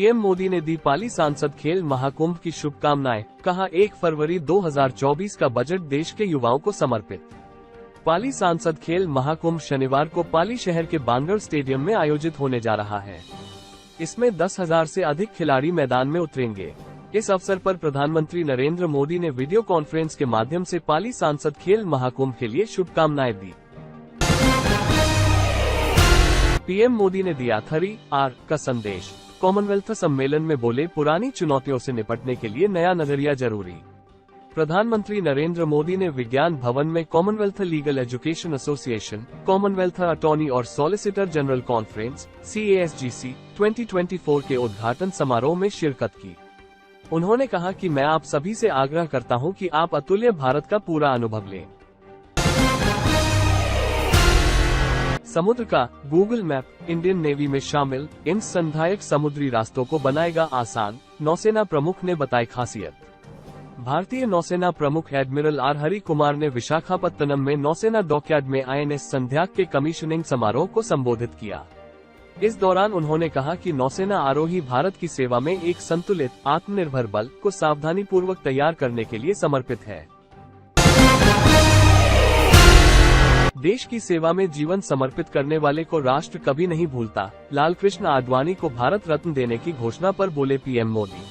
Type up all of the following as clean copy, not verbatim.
PM Modi ने दी पाली सांसद खेल महाकुंभ की शुभकामनाएं, कहा 1 फरवरी 2024 का बजट देश के युवाओं को समर्पित। पाली सांसद खेल महाकुंभ शनिवार को पाली शहर के बांगड़ स्टेडियम में आयोजित होने जा रहा है। इसमें 10,000 से अधिक खिलाड़ी मैदान में उतरेंगे। इस अवसर पर प्रधानमंत्री नरेंद्र मोदी ने वीडियो कॉन्फ्रेंस के माध्यम से पाली सांसद खेल महाकुंभ के लिए शुभकामनाएं दी। पीएम मोदी ने दिया 3R का संदेश। कॉमनवेल्थ सम्मेलन में बोले, पुरानी चुनौतियों से निपटने के लिए नया नजरिया जरूरी। प्रधानमंत्री नरेंद्र मोदी ने विज्ञान भवन में Commonwealth legal education association, Commonwealth attorney और सॉलिसिटर जनरल कॉन्फ्रेंस CASGC 2024 के उद्घाटन समारोह में शिरकत की। उन्होंने कहा कि मैं आप सभी से आग्रह करता हूं कि आप अतुल्य भारत का पूरा अनुभव लें। समुद्र का गूगल मैप इंडियन नेवी में शामिल इन संधायक समुद्री रास्तों को बनाएगा आसान, नौसेना प्रमुख ने बताई खासियत। भारतीय नौसेना प्रमुख एडमिरल आर हरि कुमार ने विशाखापत्तनम में नौसेना डॉकयार्ड में INS संध्याक के कमीशनिंग समारोह को संबोधित किया। इस दौरान उन्होंने कहा कि नौसेना आरोही भारत की सेवा में एक संतुलित, आत्मनिर्भर बल को सावधानी पूर्वक तैयार करने के लिए समर्पित है। देश की सेवा में जीवन समर्पित करने वाले को राष्ट्र कभी नहीं भूलता। लालकृष्ण आडवाणी को भारत रत्न देने की घोषणा पर बोले पीएम मोदी।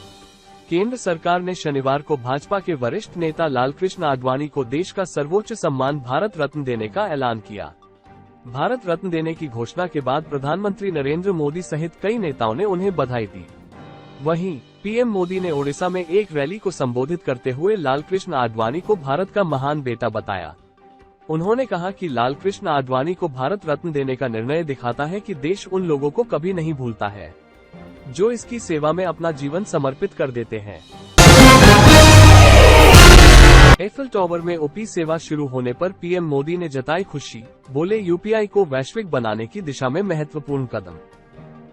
केंद्र सरकार ने शनिवार को भाजपा के वरिष्ठ नेता लालकृष्ण आडवाणी को देश का सर्वोच्च सम्मान भारत रत्न देने का ऐलान किया। भारत रत्न देने की घोषणा के बाद प्रधानमंत्री नरेंद्र मोदी सहित कई नेताओं ने उन्हें बधाई दी। वहीं पीएम मोदी ने ओडिशा में एक रैली को संबोधित करते हुए लालकृष्ण आडवाणी को भारत का महान बेटा बताया। उन्होंने कहा कि लालकृष्ण आडवाणी को भारत रत्न देने का निर्णय दिखाता है कि देश उन लोगों को कभी नहीं भूलता है जो इसकी सेवा में अपना जीवन समर्पित कर देते हैं। एफिल टावर में OP सेवा शुरू होने पर पीएम मोदी ने जताई खुशी, बोले UPI को वैश्विक बनाने की दिशा में महत्वपूर्ण कदम।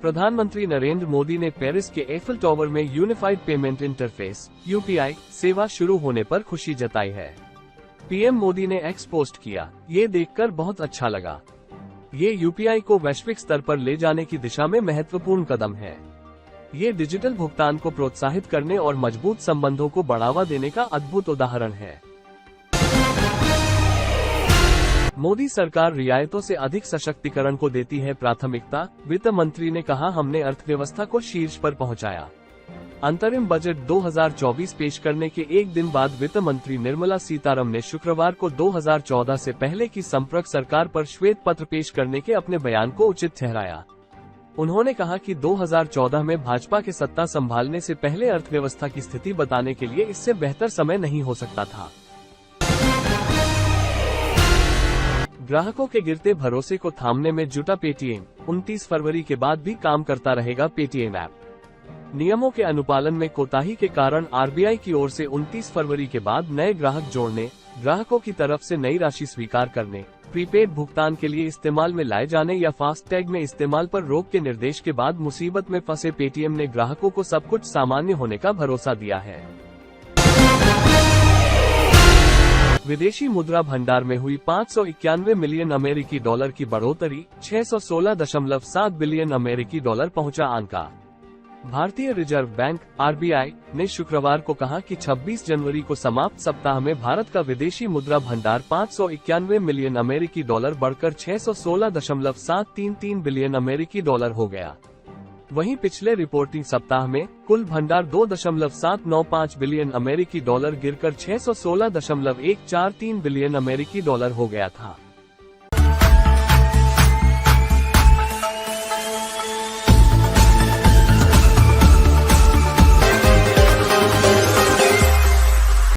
प्रधानमंत्री नरेंद्र मोदी ने पेरिस के एफिल टावर में यूनिफाइड पेमेंट इंटरफेस UPI सेवा शुरू होने पर खुशी जताई है। पीएम मोदी ने X पोस्ट किया, ये देखकर बहुत अच्छा लगा। ये UPI को वैश्विक स्तर पर ले जाने की दिशा में महत्वपूर्ण कदम है। ये डिजिटल भुगतान को प्रोत्साहित करने और मजबूत संबंधों को बढ़ावा देने का अद्भुत उदाहरण है। मोदी सरकार रियायतों से अधिक सशक्तिकरण को देती है प्राथमिकता, वित्त मंत्री ने कहा, हमने अर्थव्यवस्था को शीर्ष पर पहुंचाया। अंतरिम बजट 2024 पेश करने के एक दिन बाद वित्त मंत्री निर्मला सीतारमण ने शुक्रवार को 2014 से पहले की संपर्क सरकार पर श्वेत पत्र पेश करने के अपने बयान को उचित ठहराया। उन्होंने कहा कि 2014 में भाजपा के सत्ता संभालने से पहले अर्थव्यवस्था की स्थिति बताने के लिए इससे बेहतर समय नहीं हो सकता था। ग्राहकों के गिरते भरोसे को थामने में जुटा पेटीएम, 29 फरवरी के बाद भी काम करता रहेगा पेटीएम ऐप। नियमों के अनुपालन में कोताही के कारण RBI की ओर से 29 फरवरी के बाद नए ग्राहक जोड़ने, ग्राहकों की तरफ से नई राशि स्वीकार करने, प्रीपेड भुगतान के लिए इस्तेमाल में लाए जाने या फास्टैग में इस्तेमाल पर रोक के निर्देश के बाद मुसीबत में फंसे पेटीएम ने ग्राहकों को सब कुछ सामान्य होने का भरोसा दिया है। विदेशी मुद्रा भंडार में हुई 591 मिलियन अमेरिकी डॉलर की बढ़ोतरी, 616.7 बिलियन अमेरिकी डॉलर पहुंचा आंका। भारतीय रिजर्व बैंक RBI ने शुक्रवार को कहा कि 26 जनवरी को समाप्त सप्ताह में भारत का विदेशी मुद्रा भंडार 591 मिलियन अमेरिकी डॉलर बढ़कर 616.733 बिलियन अमेरिकी डॉलर हो गया। वहीं पिछले रिपोर्टिंग सप्ताह में कुल भंडार 2.795 बिलियन अमेरिकी डॉलर गिरकर 616.143 बिलियन अमेरिकी डॉलर हो गया था।